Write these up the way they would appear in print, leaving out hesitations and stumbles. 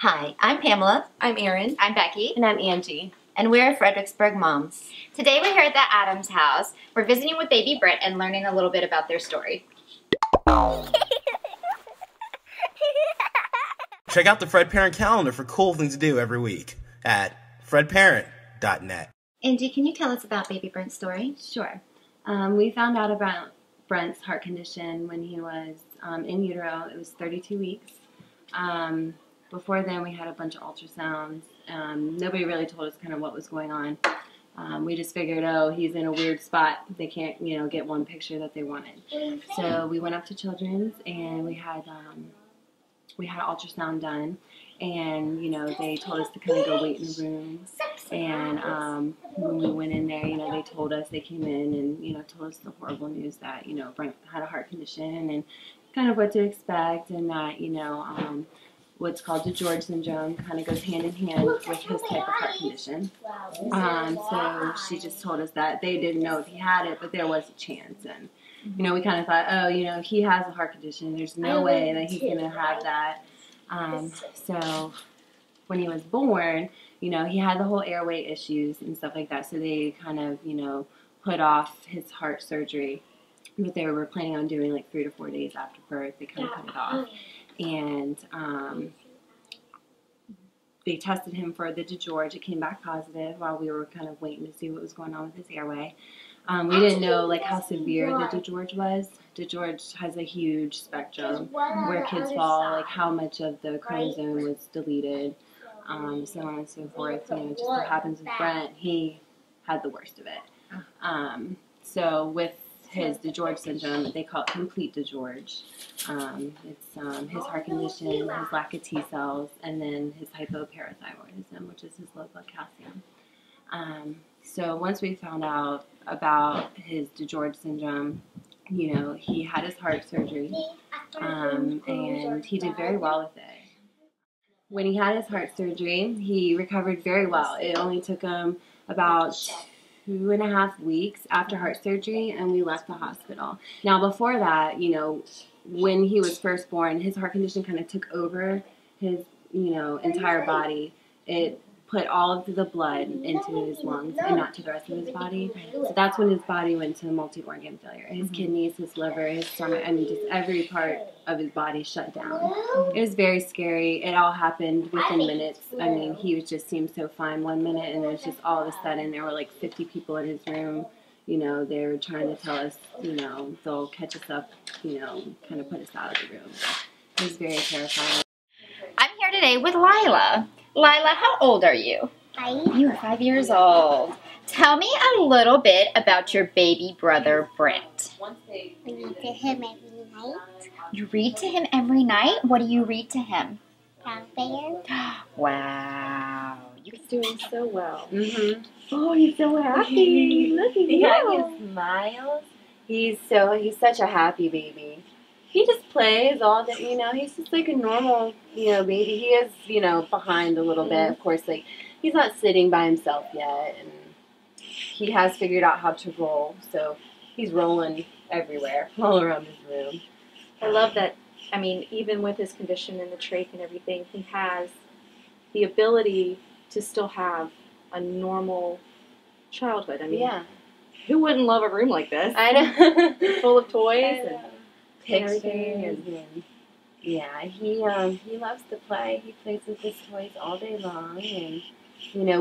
Hi, I'm Pamela. I'm Erin. I'm Becky. And I'm Angie. And we're Fredericksburg moms. Today we're here at the Adams house. We're visiting with baby Brent and learning a little bit about their story. Check out the Fred Parent calendar for cool things to do every week at FredParent.net. Angie, can you tell us about baby Brent's story? Sure. We found out about Brent's heart condition when he was in utero. It was 32 weeks. Before then, we had a bunch of ultrasounds. Nobody really told us kind of what was going on. We just figured, oh, he's in a weird spot. They can't, get one picture that they wanted. So we went up to Children's and we had ultrasound done. And, they told us to kind of go wait in the room. And when we went in there, they told us, they came in and, told us the horrible news that, Brent had a heart condition and kind of what to expect, and that, what's called Digeorge syndrome kind of goes hand in hand with his type of heart condition. So she just told us that they didn't know if he had it, but there was a chance. And, we kind of thought, oh, he has a heart condition. There's no way that he's going to have that. So when he was born, he had the whole airway issues and stuff like that. So they kind of, put off his heart surgery. But they were planning on doing like 3 to 4 days after birth. They kind of put it off. And they tested him for the Digeorge. It came back positive while we were kind of waiting to see what was going on with his airway. We didn't know how severe the Digeorge was. Digeorge has a huge spectrum where kids fall, how much of the chromosome was deleted, so on and so forth. Just what happens with Brent, he had the worst of it. So with his Digeorge syndrome, they call it complete Digeorge. It's his heart condition, his lack of T cells, and then his hypoparathyroidism, which is his low blood calcium. So once we found out about his Digeorge syndrome, he had his heart surgery, and he did very well with it. When he had his heart surgery, he recovered very well. It only took him about 2.5 weeks after heart surgery, and we left the hospital. Now, before that, when he was first born, his heart condition kind of took over his, entire body. It put all of the blood into his lungs and not to the rest of his body. So that's when his body went to multi-organ failure. His kidneys, his liver, his stomach, just every part of his body shut down. It was very scary. It all happened within minutes. He just seemed so fine one minute, and it was just all of a sudden there were like 50 people in his room. They were trying to tell us, they'll catch us up, kind of put us out of the room. It was very terrifying. I'm here today with Lila. Lila, how old are you? 5. You're 5 years old. Tell me a little bit about your baby brother, Brent. I read to him every night. You read to him every night? What do you read to him? Fairgrounds. Wow. He's doing so well. Oh, he's so happy. Look at you. Yeah, he smiles. He's such a happy baby. He just plays all day, he's just like a normal, baby. He is, behind a little bit. Of course, he's not sitting by himself yet, and he has figured out how to roll, so he's rolling everywhere, all around his room. I love that, even with his condition and the trach and everything, he has the ability to still have a normal childhood. Yeah. Who wouldn't love a room like this? I know. Full of toys and pictures, and yeah, he loves to play. He plays with his toys all day long, and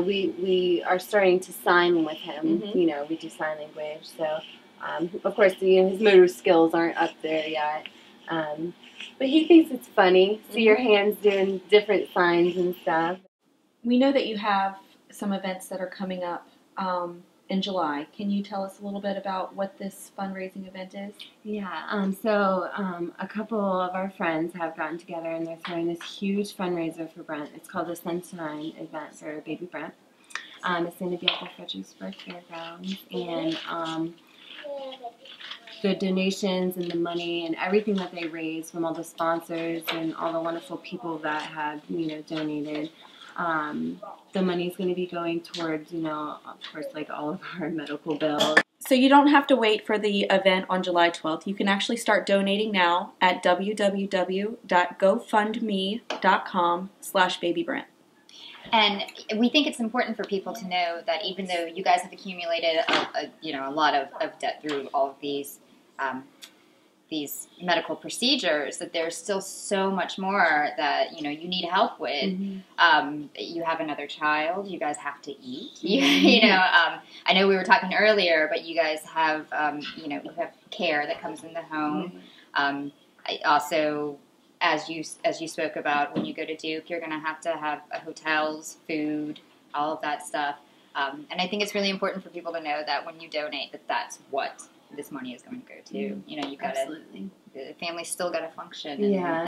we are starting to sign with him. We do sign language, so of course his motor skills aren't up there yet, but he thinks it's funny. See your hands doing different signs and stuff. We know that you have some events that are coming up in July. Can you tell us a little bit about what this fundraising event is? Yeah, so a couple of our friends have gotten together and they're throwing this huge fundraiser for Brent. It's called the Sunshine event for baby Brent. It's going to be at the Fredericksburg Fairgrounds, and the donations and the money and everything that they raise from all the sponsors and all the wonderful people that have, donated, the money is going to be going towards, of course, all of our medical bills. So you don't have to wait for the event on July 12th. You can actually start donating now at www.gofundme.com/babybrent. And we think it's important for people to know that even though you guys have accumulated a lot of debt through all of these medical procedures, that there's still so much more that you need help with. Mm-hmm. You have another child. You guys have to eat. I know we were talking earlier, but you guys have you have care that comes in the home. Mm-hmm. Also, as you spoke about, when you go to Duke, you're going to have hotels, food, all of that stuff. And I think it's really important for people to know that when you donate, that's what this money is going to go to. You've got Absolutely. The family's still got to function. Yeah.